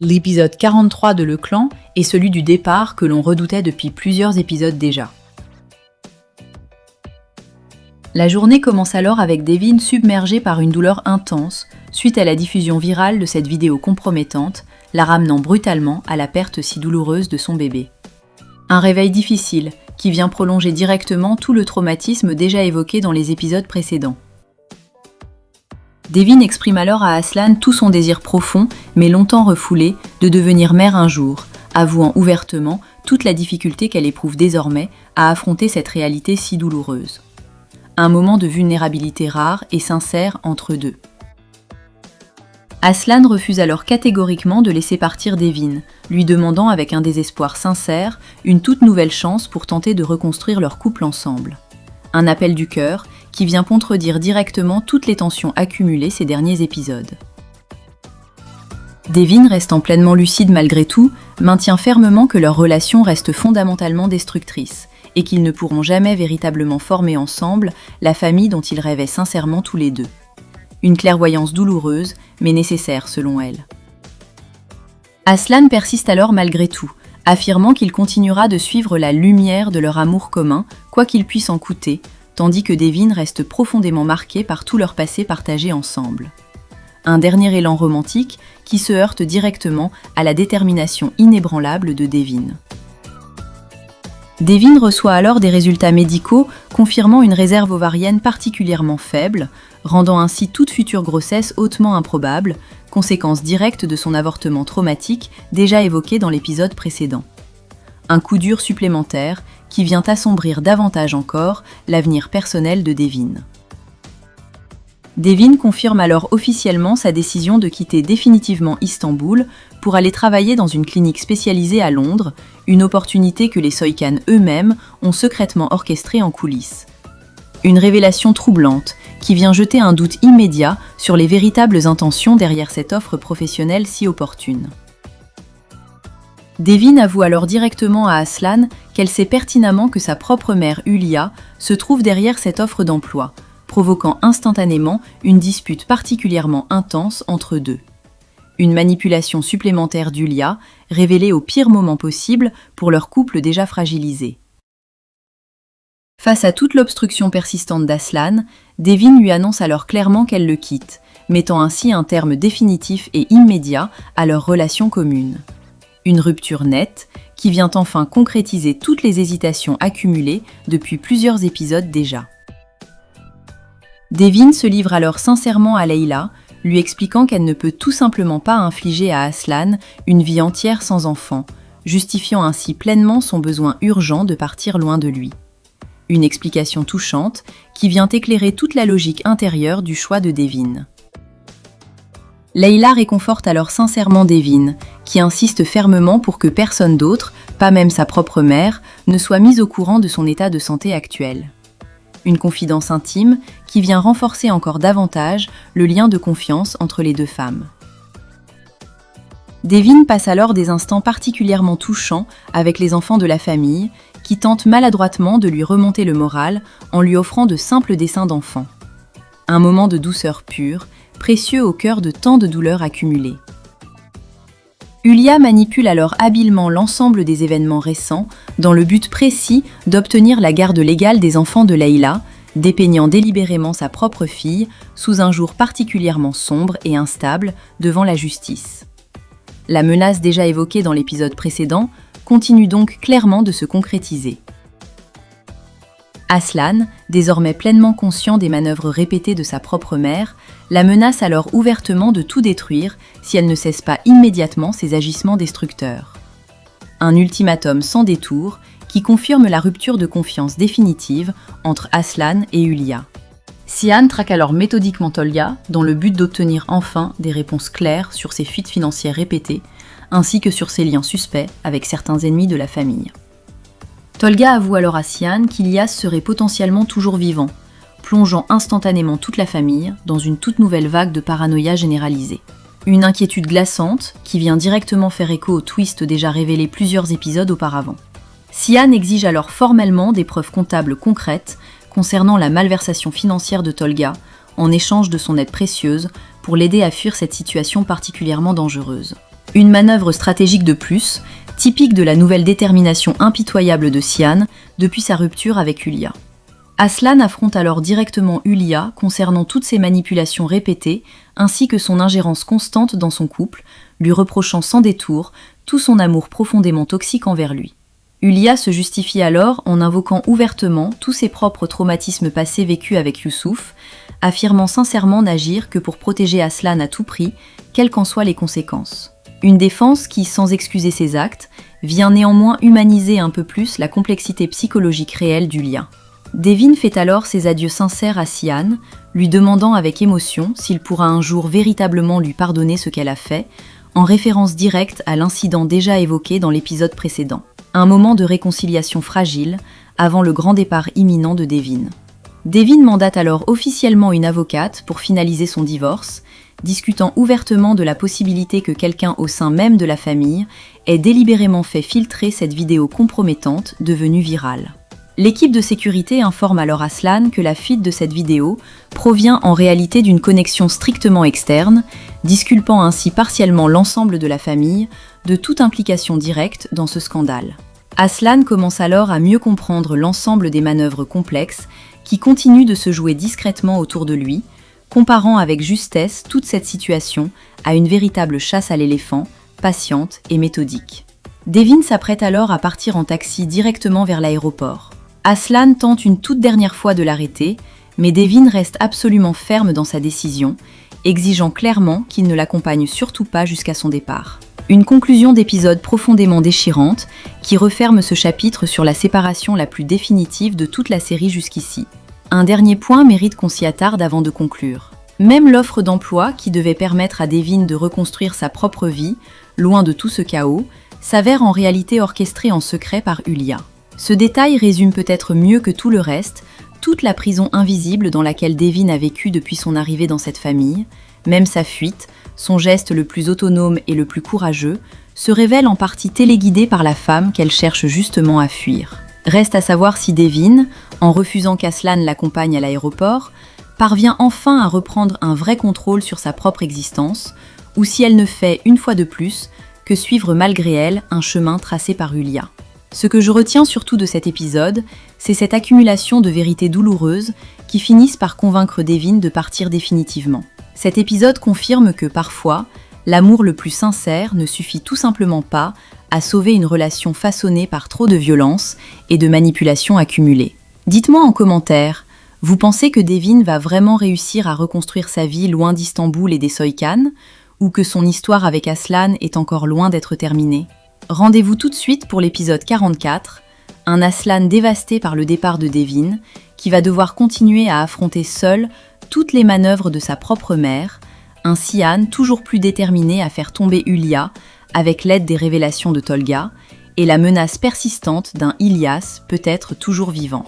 L'épisode 43 de Le Clan est celui du départ que l'on redoutait depuis plusieurs épisodes déjà. La journée commence alors avec Devin submergé par une douleur intense suite à la diffusion virale de cette vidéo compromettante, la ramenant brutalement à la perte si douloureuse de son bébé. Un réveil difficile qui vient prolonger directement tout le traumatisme déjà évoqué dans les épisodes précédents. Devin exprime alors à Aslan tout son désir profond, mais longtemps refoulé, de devenir mère un jour, avouant ouvertement toute la difficulté qu'elle éprouve désormais à affronter cette réalité si douloureuse. Un moment de vulnérabilité rare et sincère entre deux. Aslan refuse alors catégoriquement de laisser partir Devin, lui demandant avec un désespoir sincère une toute nouvelle chance pour tenter de reconstruire leur couple ensemble. Un appel du cœur qui vient contredire directement toutes les tensions accumulées ces derniers épisodes. Devin, restant pleinement lucide malgré tout, maintient fermement que leur relation reste fondamentalement destructrice et qu'ils ne pourront jamais véritablement former ensemble la famille dont ils rêvaient sincèrement tous les deux. Une clairvoyance douloureuse, mais nécessaire selon elle. Aslan persiste alors malgré tout, affirmant qu'il continuera de suivre la lumière de leur amour commun, quoi qu'il puisse en coûter, tandis que Devin reste profondément marqué par tout leur passé partagé ensemble. Un dernier élan romantique qui se heurte directement à la détermination inébranlable de Devin. Devin reçoit alors des résultats médicaux confirmant une réserve ovarienne particulièrement faible, rendant ainsi toute future grossesse hautement improbable, conséquence directe de son avortement traumatique déjà évoqué dans l'épisode précédent. Un coup dur supplémentaire qui vient assombrir davantage encore l'avenir personnel de Devin. Devin confirme alors officiellement sa décision de quitter définitivement Istanbul pour aller travailler dans une clinique spécialisée à Londres, une opportunité que les Soykan eux-mêmes ont secrètement orchestrée en coulisses. Une révélation troublante qui vient jeter un doute immédiat sur les véritables intentions derrière cette offre professionnelle si opportune. Devin avoue alors directement à Aslan qu'elle sait pertinemment que sa propre mère Hülya se trouve derrière cette offre d'emploi, provoquant instantanément une dispute particulièrement intense entre deux. Une manipulation supplémentaire d'Hülya, révélée au pire moment possible pour leur couple déjà fragilisé. Face à toute l'obstruction persistante d'Aslan, Devin lui annonce alors clairement qu'elle le quitte, mettant ainsi un terme définitif et immédiat à leur relation commune. Une rupture nette qui vient enfin concrétiser toutes les hésitations accumulées depuis plusieurs épisodes déjà. Devin se livre alors sincèrement à Leila, lui expliquant qu'elle ne peut tout simplement pas infliger à Aslan une vie entière sans enfant, justifiant ainsi pleinement son besoin urgent de partir loin de lui. Une explication touchante qui vient éclairer toute la logique intérieure du choix de Devin. Leila réconforte alors sincèrement Devin, qui insiste fermement pour que personne d'autre, pas même sa propre mère, ne soit mise au courant de son état de santé actuel. Une confidence intime qui vient renforcer encore davantage le lien de confiance entre les deux femmes. Devin passe alors des instants particulièrement touchants avec les enfants de la famille, qui tentent maladroitement de lui remonter le moral en lui offrant de simples dessins d'enfants. Un moment de douceur pure, précieux au cœur de tant de douleurs accumulées. Hülya manipule alors habilement l'ensemble des événements récents dans le but précis d'obtenir la garde légale des enfants de Leila, dépeignant délibérément sa propre fille sous un jour particulièrement sombre et instable devant la justice. La menace déjà évoquée dans l'épisode précédent continue donc clairement de se concrétiser. Aslan, désormais pleinement conscient des manœuvres répétées de sa propre mère, la menace alors ouvertement de tout détruire si elle ne cesse pas immédiatement ses agissements destructeurs. Un ultimatum sans détour qui confirme la rupture de confiance définitive entre Aslan et Hülya. Cihan traque alors méthodiquement Tolga dans le but d'obtenir enfin des réponses claires sur ses fuites financières répétées, ainsi que sur ses liens suspects avec certains ennemis de la famille. Tolga avoue alors à Cihan qu'Ilyas serait potentiellement toujours vivant, plongeant instantanément toute la famille dans une toute nouvelle vague de paranoïa généralisée. Une inquiétude glaçante qui vient directement faire écho au twist déjà révélé plusieurs épisodes auparavant. Cihan exige alors formellement des preuves comptables concrètes concernant la malversation financière de Tolga, en échange de son aide précieuse pour l'aider à fuir cette situation particulièrement dangereuse. Une manœuvre stratégique de plus, typique de la nouvelle détermination impitoyable de Sian depuis sa rupture avec Hulia. Aslan affronte alors directement Hulia concernant toutes ses manipulations répétées ainsi que son ingérence constante dans son couple, lui reprochant sans détour tout son amour profondément toxique envers lui. Hulia se justifie alors en invoquant ouvertement tous ses propres traumatismes passés vécus avec Youssouf, affirmant sincèrement n'agir que pour protéger Aslan à tout prix, quelles qu'en soient les conséquences. Une défense qui, sans excuser ses actes, vient néanmoins humaniser un peu plus la complexité psychologique réelle du lien. Devin fait alors ses adieux sincères à Sian, lui demandant avec émotion s'il pourra un jour véritablement lui pardonner ce qu'elle a fait, en référence directe à l'incident déjà évoqué dans l'épisode précédent. Un moment de réconciliation fragile, avant le grand départ imminent de Devin. Devin mandate alors officiellement une avocate pour finaliser son divorce, discutant ouvertement de la possibilité que quelqu'un au sein même de la famille ait délibérément fait filtrer cette vidéo compromettante devenue virale. L'équipe de sécurité informe alors Aslan que la fuite de cette vidéo provient en réalité d'une connexion strictement externe, disculpant ainsi partiellement l'ensemble de la famille de toute implication directe dans ce scandale. Aslan commence alors à mieux comprendre l'ensemble des manœuvres complexes qui continuent de se jouer discrètement autour de lui, comparant avec justesse toute cette situation à une véritable chasse à l'éléphant, patiente et méthodique. Devin s'apprête alors à partir en taxi directement vers l'aéroport. Aslan tente une toute dernière fois de l'arrêter, mais Devin reste absolument ferme dans sa décision, exigeant clairement qu'il ne l'accompagne surtout pas jusqu'à son départ. Une conclusion d'épisode profondément déchirante qui referme ce chapitre sur la séparation la plus définitive de toute la série jusqu'ici. Un dernier point mérite qu'on s'y attarde avant de conclure. Même l'offre d'emploi qui devait permettre à Devin de reconstruire sa propre vie, loin de tout ce chaos, s'avère en réalité orchestrée en secret par Hulia. Ce détail résume peut-être mieux que tout le reste toute la prison invisible dans laquelle Devin a vécu depuis son arrivée dans cette famille. Même sa fuite, son geste le plus autonome et le plus courageux, se révèle en partie téléguidé par la femme qu'elle cherche justement à fuir. Reste à savoir si Devin, en refusant qu'Aslan l'accompagne à l'aéroport, parvient enfin à reprendre un vrai contrôle sur sa propre existence, ou si elle ne fait, une fois de plus, que suivre malgré elle un chemin tracé par Hulia. Ce que je retiens surtout de cet épisode, c'est cette accumulation de vérités douloureuses qui finissent par convaincre Devin de partir définitivement. Cet épisode confirme que, parfois, l'amour le plus sincère ne suffit tout simplement pas à sauver une relation façonnée par trop de violence et de manipulation accumulées. Dites-moi en commentaire, vous pensez que Devin va vraiment réussir à reconstruire sa vie loin d'Istanbul et des Soykan, ou que son histoire avec Aslan est encore loin d'être terminée? Rendez-vous tout de suite pour l'épisode 44, un Aslan dévasté par le départ de Devin, qui va devoir continuer à affronter seul toutes les manœuvres de sa propre mère, un Sian toujours plus déterminé à faire tomber Hulia avec l'aide des révélations de Tolga, et la menace persistante d'un Ilyas peut-être toujours vivant.